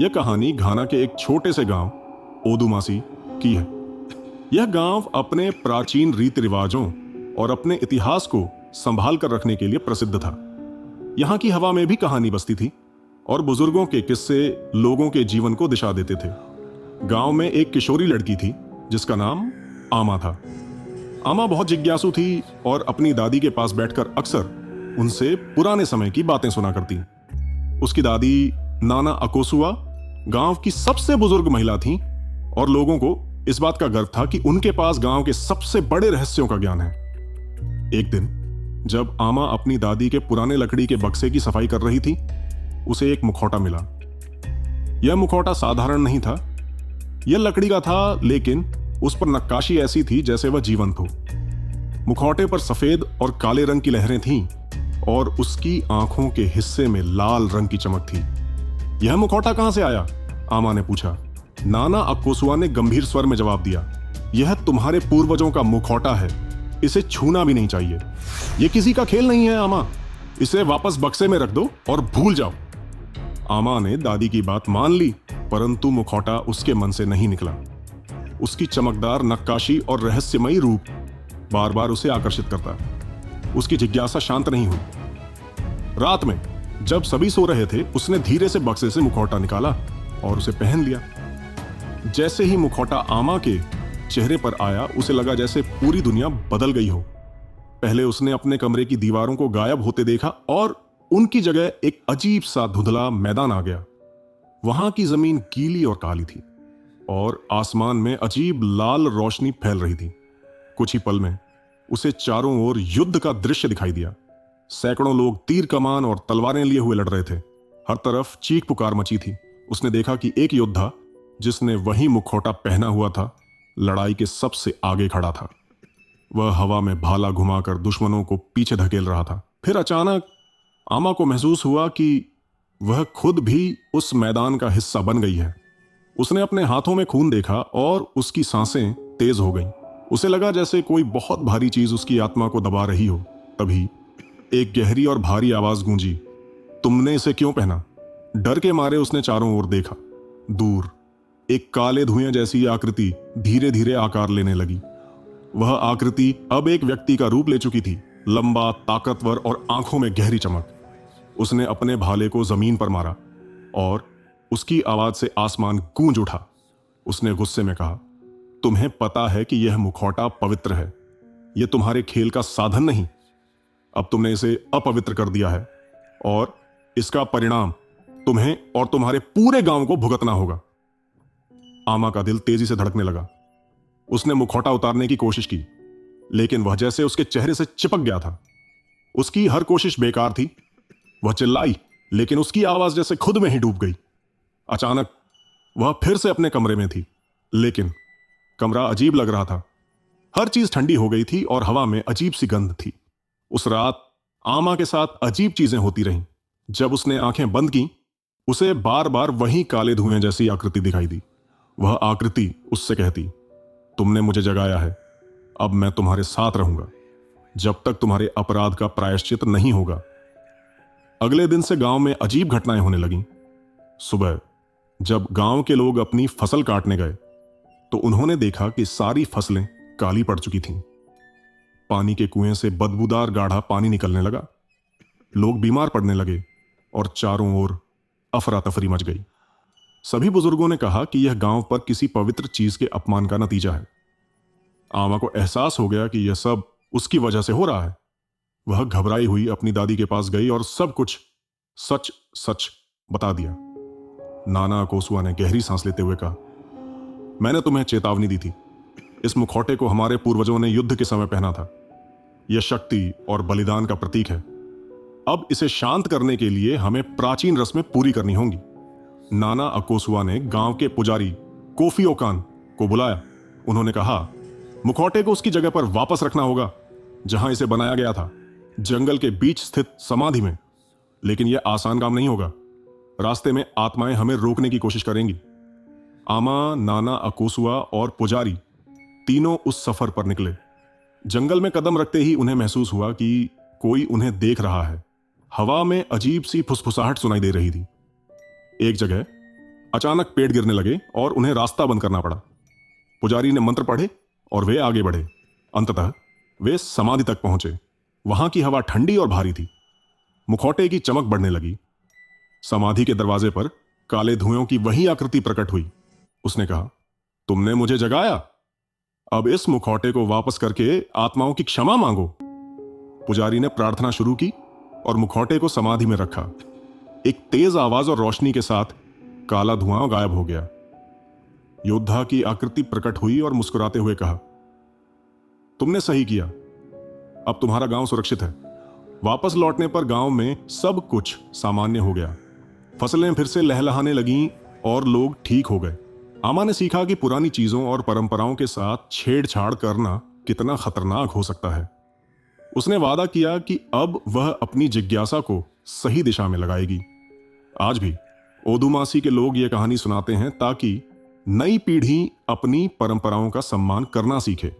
यह कहानी घाना के एक छोटे से गांव ओदुमासी की है। यह गांव अपने प्राचीन रीति रिवाजों और अपने इतिहास को संभाल कर रखने के लिए प्रसिद्ध था। यहाँ की हवा में भी कहानी बसती थी और बुजुर्गों के किस्से लोगों के जीवन को दिशा देते थे। गांव में एक किशोरी लड़की थी जिसका नाम आमा था। आमा बहुत जिज्ञासु थी और अपनी दादी के पास बैठकर अक्सर उनसे पुराने समय की बातें सुना करती। उसकी दादी नाना अकोसुआ गांव की सबसे बुजुर्ग महिला थीं और लोगों को इस बात का गर्व था कि उनके पास गांव के सबसे बड़े रहस्यों का ज्ञान है। एक दिन जब आमा अपनी दादी के पुराने लकड़ी के बक्से की सफाई कर रही थी, उसे एक मुखौटा मिला। यह मुखौटा साधारण नहीं था, यह लकड़ी का था, लेकिन उस पर नक्काशी ऐसी थी जैसे वह जीवंत हो। मुखौटे पर सफेद और काले रंग की लहरें थीं और उसकी आंखों के हिस्से में लाल रंग की चमक थी। यह मुखौटा कहां से आया? आमा ने पूछा। नाना अक्कोसुआ ने गंभीर स्वर में जवाब दिया, यह तुम्हारे पूर्वजों का मुखौटा है, इसे छूना भी नहीं चाहिए। यह किसी का खेल नहीं है आमा, इसे वापस बक्से में रख दो और भूल जाओ। आमा ने दादी की बात मान ली, परंतु मुखौटा उसके मन से नहीं निकला। उसकी चमकदार नक्काशी और रहस्यमयी रूप बार बार उसे आकर्षित करता। उसकी जिज्ञासा शांत नहीं हुई। रात में जब सभी सो रहे थे, उसने धीरे से बक्से से मुखौटा निकाला और उसे पहन लिया। जैसे ही मुखौटा आमा के चेहरे पर आया, उसे लगा जैसे पूरी दुनिया बदल गई हो। पहले उसने अपने कमरे की दीवारों को गायब होते देखा और उनकी जगह एक अजीब सा धुंधला मैदान आ गया। वहां की जमीन गीली और काली थी और आसमान में अजीब लाल रोशनी फैल रही थी। कुछ ही पल में उसे चारों ओर युद्ध का दृश्य दिखाई दिया। सैकड़ों लोग तीर कमान और तलवारें लिए हुए लड़ रहे थे। हर तरफ चीख पुकार मची थी। उसने देखा कि एक योद्धा जिसने वही मुखौटा पहना हुआ था, लड़ाई के सबसे आगे खड़ा था। वह हवा में भाला घुमाकर दुश्मनों को पीछे धकेल रहा था। फिर अचानक आमा को महसूस हुआ कि वह खुद भी उस मैदान का हिस्सा बन गई है। उसने अपने हाथों में खून देखा और उसकी सांसें तेज हो गईं। उसे लगा जैसे कोई बहुत भारी चीज उसकी आत्मा को दबा रही हो। तभी एक गहरी और भारी आवाज गूंजी, तुमने इसे क्यों पहना? डर के मारे उसने चारों ओर देखा। दूर एक काले धुएं जैसी आकृति धीरे धीरे आकार लेने लगी। वह आकृति अब एक व्यक्ति का रूप ले चुकी थी, लंबा, ताकतवर और आंखों में गहरी चमक। उसने अपने भाले को जमीन पर मारा और उसकी आवाज से आसमान गूंज उठा। उसने गुस्से में कहा, तुम्हें पता है कि यह मुखौटा पवित्र है, यह तुम्हारे खेल का साधन नहीं। अब तुमने इसे अपवित्र कर दिया है और इसका परिणाम तुम्हें और तुम्हारे पूरे गांव को भुगतना होगा। आमा का दिल तेजी से धड़कने लगा। उसने मुखौटा उतारने की कोशिश की, लेकिन वह जैसे उसके चेहरे से चिपक गया था। उसकी हर कोशिश बेकार थी। वह चिल्लाई, लेकिन उसकी आवाज जैसे खुद में ही डूब गई। अचानक वह फिर से अपने कमरे में थी, लेकिन कमरा अजीब लग रहा था। हर चीज ठंडी हो गई थी और हवा में अजीब सी गंध थी। उस रात आमा के साथ अजीब चीजें होती रहीं। जब उसने आंखें बंद की, उसे बार बार वही काले धुएं जैसी आकृति दिखाई दी। वह आकृति उससे कहती, तुमने मुझे जगाया है, अब मैं तुम्हारे साथ रहूंगा जब तक तुम्हारे अपराध का प्रायश्चित नहीं होगा। अगले दिन से गांव में अजीब घटनाएं होने लगीं। सुबह जब गांव के लोग अपनी फसल काटने गए, तो उन्होंने देखा कि सारी फसलें काली पड़ चुकी थीं। पानी के कुएं से बदबूदार गाढ़ा पानी निकलने लगा। लोग बीमार पड़ने लगे और चारों ओर अफरा तफरी मच गई। सभी बुजुर्गों ने कहा कि यह गांव पर किसी पवित्र चीज के अपमान का नतीजा है। आमा को एहसास हो गया कि यह सब उसकी वजह से हो रहा है। वह घबराई हुई अपनी दादी के पास गई और सब कुछ सच सच बता दिया। नाना अकोसुआ ने गहरी सांस लेते हुए कहा, मैंने तुम्हें चेतावनी दी थी। इस मुखौटे को हमारे पूर्वजों ने युद्ध के समय पहना था। यह शक्ति और बलिदान का प्रतीक है। अब इसे शांत करने के लिए हमें प्राचीन रस्में पूरी करनी होंगी। नाना अकोसुआ ने गांव के पुजारी कोफी ओकान को बुलाया। उन्होंने कहा, मुखौटे को उसकी जगह पर वापस रखना होगा जहां इसे बनाया गया था, जंगल के बीच स्थित समाधि में। लेकिन यह आसान काम नहीं होगा। रास्ते में आत्माएं हमें रोकने की कोशिश करेंगी। आमा, नाना अकोसुआ और पुजारी तीनों उस सफर पर निकले। जंगल में कदम रखते ही उन्हें महसूस हुआ कि कोई उन्हें देख रहा है। हवा में अजीब सी फुसफुसाहट सुनाई दे रही थी। एक जगह अचानक पेड़ गिरने लगे और उन्हें रास्ता बंद करना पड़ा। पुजारी ने मंत्र पढ़े और वे आगे बढ़े। अंततः वे समाधि तक पहुंचे। वहां की हवा ठंडी और भारी थी। मुखौटे की चमक बढ़ने लगी। समाधि के दरवाजे पर काले धुएं की वही आकृति प्रकट हुई। उसने कहा, तुमने मुझे जगाया। अब इस मुखौटे को वापस करके आत्माओं की क्षमा मांगो। पुजारी ने प्रार्थना शुरू की और मुखौटे को समाधि में रखा। एक तेज आवाज और रोशनी के साथ काला धुआं गायब हो गया। योद्धा की आकृति प्रकट हुई और मुस्कुराते हुए कहा, तुमने सही किया। अब तुम्हारा गांव सुरक्षित है। वापस लौटने पर गांव में सब कुछ सामान्य हो गया। फसलें फिर से लहलहाने लगीं और लोग ठीक हो गए। आमा ने सीखा कि पुरानी चीजों और परंपराओं के साथ छेड़छाड़ करना कितना खतरनाक हो सकता है। उसने वादा किया कि अब वह अपनी जिज्ञासा को सही दिशा में लगाएगी। आज भी ओदुमासी के लोग ये कहानी सुनाते हैं ताकि नई पीढ़ी अपनी परंपराओं का सम्मान करना सीखे।